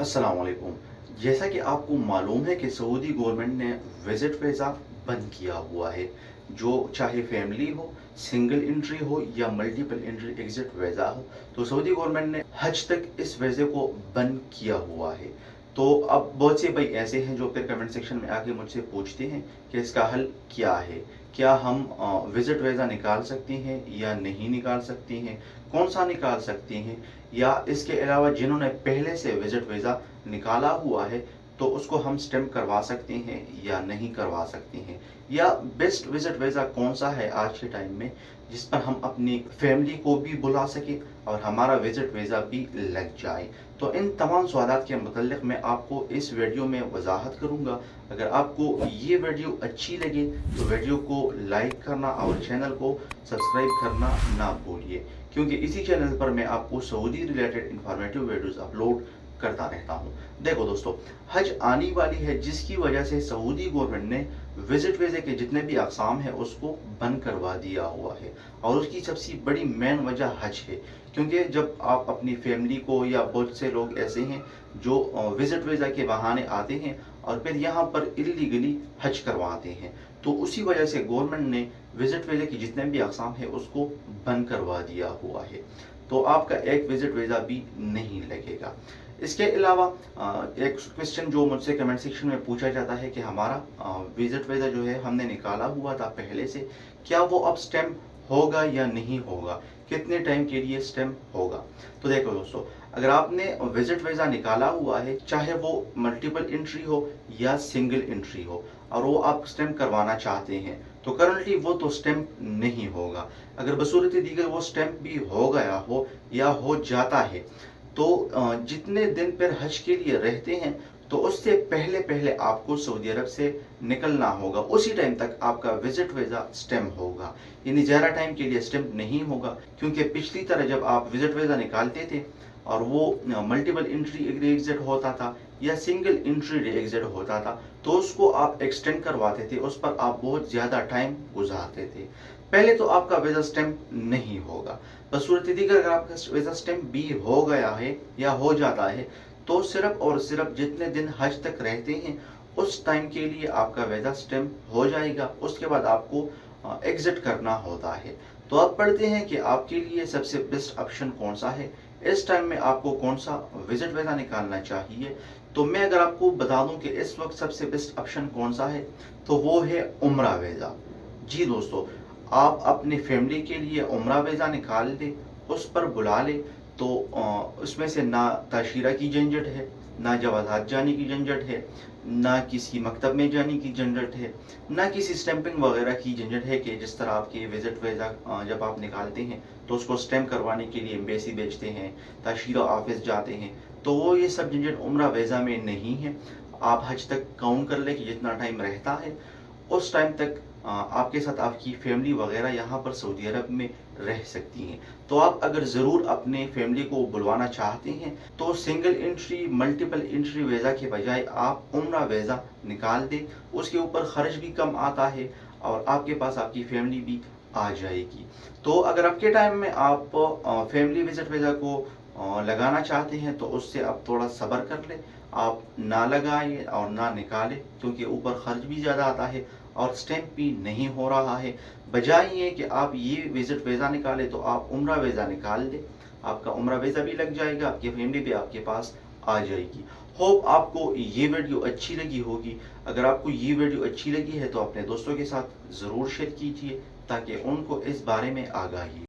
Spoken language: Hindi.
अस्सलाम वालेकुम। जैसा कि आपको मालूम है कि सऊदी गवर्नमेंट ने विज़िट वीज़ा बंद किया हुआ है, जो चाहे फैमिली हो, सिंगल एंट्री हो या मल्टीपल एंट्री एग्ज़िट वीज़ा हो, तो सऊदी गवर्नमेंट ने हज तक इस वीज़े को बंद किया हुआ है। तो अब बहुत से भाई ऐसे हैं जो फिर कमेंट सेक्शन में आके मुझसे पूछते हैं कि इसका हल क्या है? क्या हम विज़िट वीज़ा निकाल सकते हैं या नहीं निकाल सकते हैं? कौन-सा निकाल सकते हैं? या इसके अलावा जिन्होंने पहले से विज़िट वीज़ा निकाला हुआ है, तो उसको हम स्टेम्प करवा सकते हैं या नहीं करवा सकते हैं? या बेस्ट विज़िट वीज़ा कौन-सा है आज के टाइम में, जिस पर हम अपनी फैमिली को भी बुला सकें और हमारा विज़िट वीज़ा भी लग जाए? तो इन तमाम सवालात के मुतल्लिक़ मैं आपको इस वीडियो में वज़ाहत करूँगा। अगर आपको ये वीडियो अच्छी लगे, तो वीडियो को लाइक करना और चैनल को सब्सक्राइब करना ना भूलिए, क्योंकि इसी चैनल पर मैं आपको Saudi related informative videos upload करता रहता हूँ। देखो दोस्तों, हज आने वाली है, जिसकी वजह से सऊदी गवर्नमेंट ने विजिट वीज़े के जितने भी अक़साम है उसको बंद करवा दिया हुआ है, और उसकी सबसे बड़ी मेन वजह हज है। क्योंकि जब आप अपनी फैमिली को, या बहुत से लोग ऐसे हैं जो विजिट वीज़ा के बहाने आते हैं और फिर यहाँ पर इलीगली हज करवाते हैं, तो उसी वजह से गवर्नमेंट ने विजिट वीज़े की जितने भी अक़साम है उसको बंद करवा दिया हुआ है। तो आपका एक विजिट वीज़ा भी नहीं लगेगा। इसके अलावा एक क्वेश्चन जो मुझसे कमेंट सेक्शन में पूछा जाता है कि हमारा विजिट वीज़ा जो है हमने निकाला हुआ था पहले से, क्या वो अब स्टैम्प होगा या नहीं होगा, कितने टाइम के लिए स्टैम्प होगा? तो देखो दोस्तों, अगर आपने विजिट वीज़ा निकाला हुआ है, चाहे वो मल्टीपल एंट्री हो या सिंगल एंट्री हो, और वो आप स्टैम्प करवाना चाहते हैं, तो करंटली वो तो स्टैम्प नहीं होगा। अगर बसूरत दीगर वो स्टैम्प भी हो गया हो या हो जाता है, तो जितने दिन फिर हज के लिए रहते हैं, तो उससे पहले पहले आपको सऊदी अरब से निकलना होगा। उसी टाइम तक आपका विजिट वीज़ा स्टैम्प होगा, यानी ज़्यादा टाइम के लिए स्टैम्प नहीं होगा। क्योंकि पिछली तरह जब आप विजिट वीज़ा निकालते थे और वो मल्टीपल एंट्री एग्जिट होता था या सिंगल एंट्री एग्जिट होता था, तो उसको आप एक्सटेंड करवाते थे, उस पर आप बहुत ज़्यादा टाइम गुजारते थे। पहले तो आपका वीज़ा स्टैम्प नहीं होगा। बसूरत दीगर अगर आपका वीज़ा स्टैम्प भी हो गया है या हो जाता है, तो सिर्फ और सिर्फ जितने दिन हज तक रहते हैं उस टाइम के लिए आपका वीज़ा स्टैम्प हो जाएगा। उसके बाद आपको एग्जिट करना होता है। तो आप पढ़ते हैं कि आपके लिए सबसे बेस्ट ऑप्शन कौन सा है, इस टाइम में आपको कौन सा विजिट वीज़ा निकालना चाहिए। तो मैं अगर आपको बता दूं कि इस वक्त सबसे बेस्ट ऑप्शन कौन सा है, तो वो है उम्रा वीज़ा। जी दोस्तों, आप अपनी फैमिली के लिए उम्रा वीज़ा निकाल दे, उस पर बुला ले, तो उसमें से ना ताशीरा की झंझट है, ना जवाज़ात जाने की झंझट है, ना किसी मकतब में जाने की झंझट है, ना किसी स्टैंपिंग वगैरह की झंझट है कि जिस तरह आपके विजिट वीज़ा जब आप निकालते हैं तो उसको स्टैम्प करवाने के लिए एम्बेसी भेजते हैं, ताशीरा ऑफिस जाते हैं, तो वो ये सब झंझट उम्रा वीज़ा में नहीं है। आप हज तक काउंट कर ले कि जितना टाइम रहता है उस टाइम तक आपके साथ आपकी फैमिली वगैरह यहाँ पर सऊदी अरब में रह सकती हैं। तो आप अगर ज़रूर अपने फैमिली को बुलवाना चाहते हैं, तो single entry multiple entry visa के बजाय आप उम्रा वीज़ा निकाल दें। उसके ऊपर ख़र्च भी कम आता है और आपके पास आपकी फैमिली भी आ जाएगी। तो अगर आपके टाइम में आप फैमिली विजिट वीज़ा को लगाना चाहते हैं, तो उससे आप थोड़ा सब्र कर लें, आप ना लगाएं और ना निकालें, क्योंकि ऊपर खर्च भी ज़्यादा आता है और स्टैम्प भी नहीं हो रहा है। बजाय ये कि आप ये विजिट वीज़ा निकालें, तो आप उम्रा वीज़ा निकाल दें, आपका उम्रा वीज़ा भी लग जाएगा, आपकी फैमिली भी आपके पास आ जाएगी। होप आपको ये वीडियो अच्छी लगी होगी। अगर आपको ये वीडियो अच्छी लगी है तो अपने दोस्तों के साथ ज़रूर शेयर कीजिए, ताकि उनको इस बारे में आगाही